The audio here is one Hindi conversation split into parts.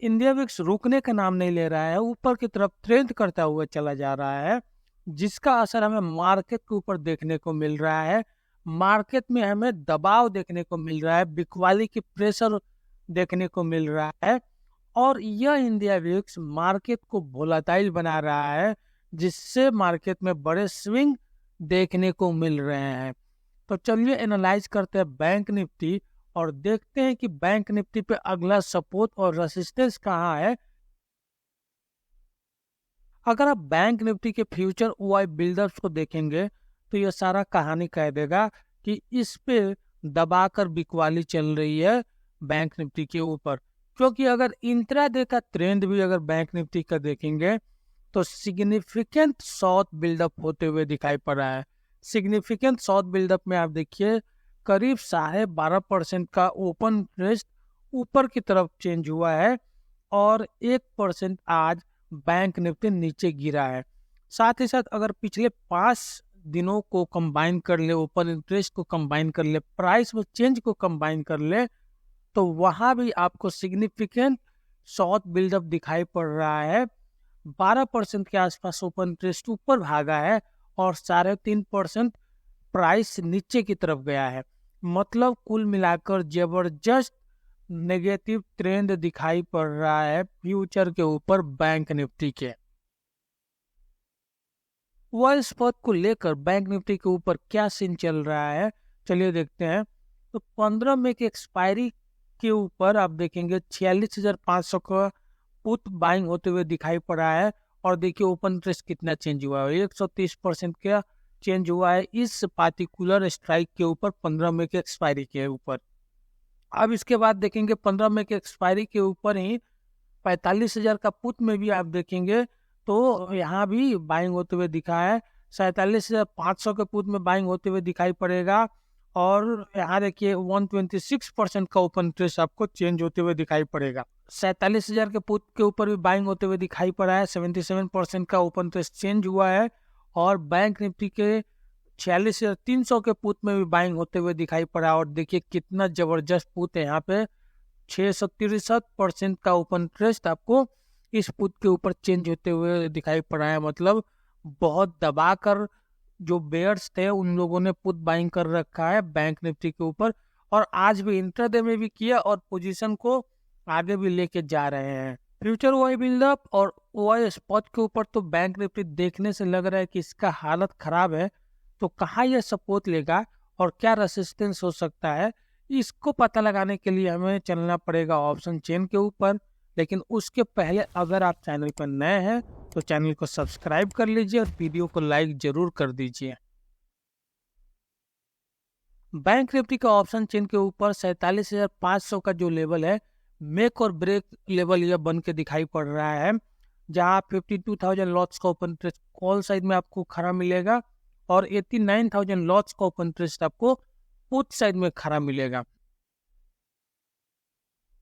इंडिया विक्स रुकने का नाम नहीं ले रहा है, ऊपर की तरफ ट्रेंड करता हुआ चला जा रहा है, जिसका असर हमें मार्केट के ऊपर देखने को मिल रहा है। मार्केट में हमें दबाव देखने को मिल रहा है, बिकवाली की प्रेशर देखने को मिल रहा है, और यह इंडिया विक्स मार्केट को वोलेटाइल बना रहा है, जिससे मार्केट में बड़े स्विंग देखने को मिल रहे हैं। तो चलिए एनालाइज करते हैं बैंक निफ्टी और देखते हैं कि बैंक निफ्टी पे अगला सपोर्ट और रेसिस्टेंस कहाँ है। अगर आप बैंक निफ्टी के फ्यूचर ओआई बिल्डर्स को देखेंगे तो यह सारा कहानी कह देगा कि इस पे दबाकर बिकवाली चल रही है बैंक निफ्टी के ऊपर, क्योंकि अगर इंट्राडे का ट्रेंड भी अगर बैंक निफ्टी का देखेंगे तो सिग्निफिकेंट शॉर्ट बिल्डअप होते हुए दिखाई पड़ रहा है। सिग्निफिकेंट शॉर्ट बिल्डअप में आप देखिए करीब 12.5% का ओपन इंटरेस्ट ऊपर की तरफ चेंज हुआ है और 1% आज बैंक निफ्टी नीचे गिरा है। साथ ही साथ अगर पिछले 5 दिनों को कंबाइन कर ले, ओपन इंटरेस्ट को कंबाइन कर ले, प्राइस में चेंज को कंबाइन कर ले, तो वहां भी आपको सिग्निफिकेंट शॉर्ट बिल्डअप दिखाई पड़ रहा है। 12% के आसपास ओपन इंटरेस्ट ऊपर भागा है और 3.5% प्राइस नीचे की तरफ गया है। मतलब कुल मिलाकर जबरदस्त नेगेटिव ट्रेंड दिखाई पड़ रहा है फ्यूचर के ऊपर बैंक निफ्टी के। वर्ल्ड स्पॉट को लेकर बैंक निफ्टी के ऊपर क्या सीन चल रहा है, चलिए देखते हैं। तो 15 मई की एक्सपायरी के ऊपर आप देखेंगे 46,500 का पुट बाइंग होते हुए दिखाई पड़ा है, और देखिए ओपन इंटरेस्ट कितना चेंज हुआ है, 130% का चेंज हुआ है इस पार्टिकुलर स्ट्राइक के ऊपर 15 मई के एक्सपायरी के ऊपर। अब इसके बाद देखेंगे 15 मई के एक्सपायरी के ऊपर ही 45,000 का पुट में भी आप देखेंगे तो यहाँ भी बाइंग होते हुए दिखा है। 47,500 के पुट में बाइंग होते हुए दिखाई पड़ेगा, और यहाँ देखिए 126% का ओपन इंटरेस्ट आपको चेंज होते हुए दिखाई पड़ेगा। 47,000 के पुट के ऊपर भी बाइंग होते हुए दिखाई पड़ा है, 77% का ओपन इंटरेस्ट चेंज हुआ है, और बैंक निफ्टी के 46,300 के पुट में भी बाइंग होते हुए दिखाई पड़ा। और देखिए कितना जबरदस्त पुट है, यहाँ पे 663% का ओपन इंटरेस्ट आपको इस पुट के ऊपर चेंज होते हुए दिखाई पड़ा है। मतलब बहुत दबाकर जो बेयर्स थे उन लोगों ने पुट बाइंग कर रखा है बैंक निफ्टी के ऊपर, और आज भी इंट्राडे में भी किया और पोजीशन को आगे भी लेके जा रहे हैं। फ्यूचर ओआई बिल्डअप और ओआई स्पॉट के ऊपर तो बैंक निफ्टी देखने से लग रहा है कि इसका हालत खराब है। तो कहाँ यह सपोर्ट लेगा और क्या रेसिस्टेंस हो सकता है, इसको पता लगाने के लिए हमें चलना पड़ेगा ऑप्शन चेन के ऊपर। लेकिन उसके पहले अगर आप चैनल पर नए हैं तो चैनल को सब्सक्राइब कर लीजिए और वीडियो को लाइक जरूर कर दीजिए। बैंक निफ्टी का ऑप्शन चेन के ऊपर 47,500 का जो लेवल है, मेक और ब्रेक लेवल यह बन के दिखाई पड़ रहा है, जहां 52,000 लॉट्स का ओपन इंटरेस्ट कॉल साइड में आपको खड़ा मिलेगा और 89,000 लॉट्स का ओपन इंटरेस्ट आपको पुट साइड में खड़ा मिलेगा।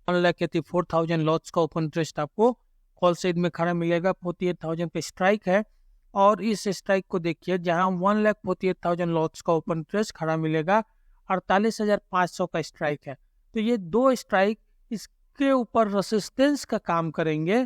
1,84,000 लॉट्स का ओपन इंटरेस्ट आपको कॉल साइड में खड़ा मिलेगा। 48,000 पे स्ट्राइक है, और इस स्ट्राइक को देखिए जहां 1,48,000 लॉट्स का ओपन इंटरेस्ट खड़ा मिलेगा, 48,500 का स्ट्राइक है। तो ये दो स्ट्राइक इसके ऊपर रेसिस्टेंस का काम करेंगे।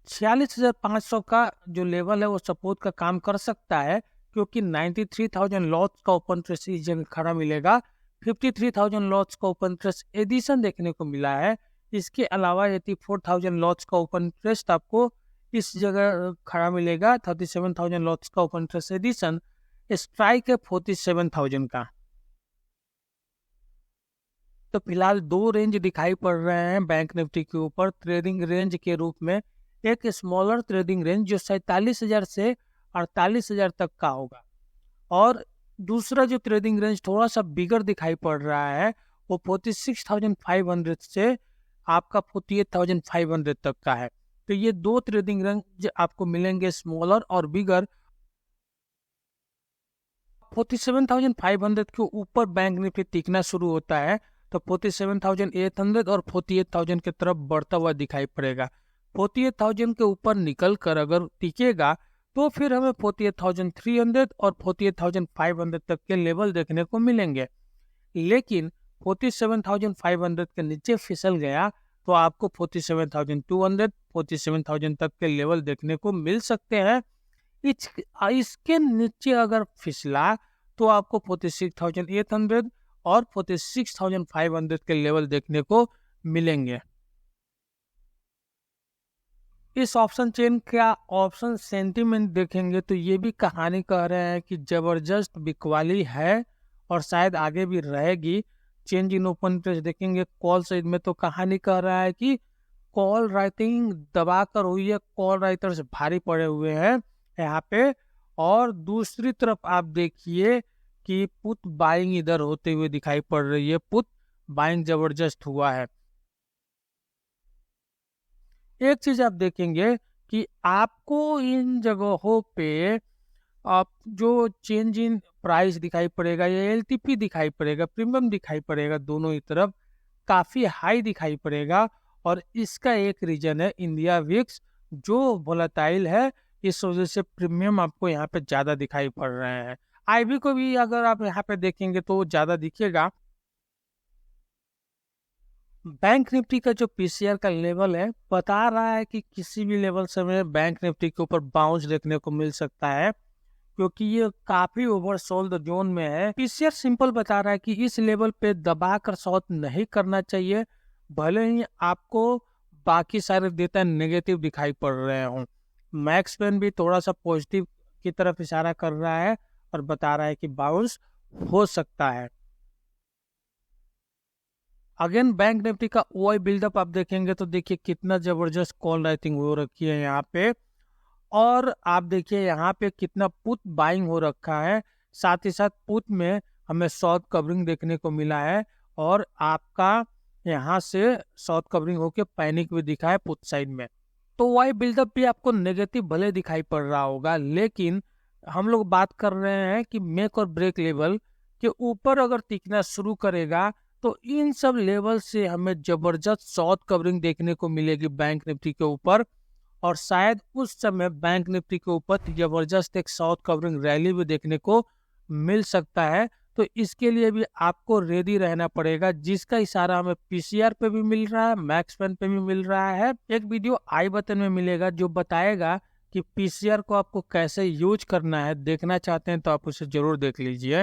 46,500 का जो लेवल है वो सपोर्ट का काम कर सकता है, क्योंकि 93,000 लॉट्स का ओपन इंटरेस्ट इस जगह खड़ा मिलेगा। 53,000 लॉट्स का ओपन इंटरेस्ट एडिशन देखने को मिला है। इसके अलावा 84,000 लॉट्स का ओपन इंटरेस्ट आपको इस जगह खड़ा मिलेगा। 37,000 लॉट्स का ओपन इंटरेस्ट एडिशन, स्ट्राइक है 47,000 का। तो फिलहाल दो रेंज दिखाई पड़ रहे हैं बैंक निफ्टी के ऊपर ट्रेडिंग रेंज के रूप में। एक स्मॉलर ट्रेडिंग रेंज जो 47,000 से 48,000 तक का होगा, और दूसरा जो ट्रेडिंग रेंज थोड़ा सा बिगर दिखाई पड़ रहा है वो 46,500 से आपका 48,500 तक का है। तो ये दो ट्रेडिंग रेंज आपको मिलेंगे, स्मॉलर और बिगर। 47,500 के ऊपर बैंक निफ्टी टिकना शुरू होता है तो 47,800 और 48,000 की तरफ बढ़ता हुआ दिखाई पड़ेगा। 48,000 के ऊपर निकल कर अगर टिकेगा तो फिर हमें 48,300 और 48,500 तक के लेवल देखने को मिलेंगे। लेकिन 47,500 के नीचे फिसल गया तो आपको 47,200, 47,000 तक के लेवल देखने को मिल सकते हैं। इसके नीचे अगर फिसला तो आपको 46,800 और 46,500 के लेवल देखने को मिलेंगे। इस ऑप्शन चेन का ऑप्शन सेंटीमेंट देखेंगे तो ये भी कहानी कह रहे हैं कि जबरदस्त बिकवाली है और शायद आगे भी रहेगी। चेंज इन ओपन इंटरेस्ट देखेंगे कॉल साइड में तो कहानी कह रहा है कि कॉल राइटिंग दबाकर हुई है, कॉल राइटर्स भारी पड़े हुए हैं यहाँ पे। और दूसरी तरफ आप देखिए कि पुट बाइंग इधर होते हुए दिखाई पड़ रही है, पुट बाइंग जबरदस्त हुआ है। एक चीज आप देखेंगे कि आपको इन जगहों पे आप जो चेंज इन प्राइस दिखाई पड़ेगा या एलटीपी दिखाई पड़ेगा, प्रीमियम दिखाई पड़ेगा, दोनों ही तरफ काफी हाई दिखाई पड़ेगा। और इसका एक रीजन है इंडिया विक्स जो वोलेटाइल है, इस वजह से प्रीमियम आपको यहाँ पे ज्यादा दिखाई पड़ रहे हैं। आईबी को भी अगर आप यहाँ पे देखेंगे तो ज्यादा दिखेगा। बैंक निफ्टी का जो पीसीआर का लेवल है बता रहा है कि किसी भी लेवल से में बैंक निफ्टी के ऊपर बाउंस देखने को मिल सकता है, क्योंकि ये काफी ओवरसोल्ड जोन में है। पीसीआर सिंपल बता रहा है कि इस लेवल पे दबाकर शॉर्ट नहीं करना चाहिए, भले ही आपको बाकी सारे डेटा नेगेटिव दिखाई पड़ रहे हों। मैक्स पेन भी थोड़ा सा पॉजिटिव की तरफ इशारा कर रहा है और बता रहा है कि बाउंस हो सकता है। अगेन बैंक निफ्टी का ओआई बिल्डअप आप देखेंगे तो देखिए कितना जबरदस्त कॉल राइटिंग हो रखी है यहाँ पे। और आप देखिए यहाँ पे कितना पुट बाइंग हो रखा है, साथ ही साथ पुट में हमें शॉर्ट कवरिंग देखने को मिला है और आपका यहाँ से शॉर्ट कवरिंग होके पैनिक भी दिखा है पुट साइड में। तो वाई बिल्डअप भी आपको नेगेटिव भले दिखाई पड़ रहा होगा, लेकिन हम लोग बात कर रहे हैं कि मेक और ब्रेक लेवल के ऊपर अगर टिकना शुरू करेगा तो इन सब लेवल से हमें जबरदस्त शॉर्ट कवरिंग देखने को मिलेगी बैंक निफ्टी के ऊपर। और शायद उस समय बैंक निफ्टी के ऊपर जबरदस्त एक शॉर्ट कवरिंग रैली भी देखने को मिल सकता है। तो इसके लिए भी आपको रेडी रहना पड़ेगा, जिसका इशारा हमें पीसीआर पे भी मिल रहा है, मैक्स पेन पे भी मिल रहा है। एक वीडियो आई बटन में मिलेगा जो बताएगा कि पीसीआर को आपको कैसे यूज करना है। देखना चाहते हैं तो आप उसे जरूर देख लीजिए।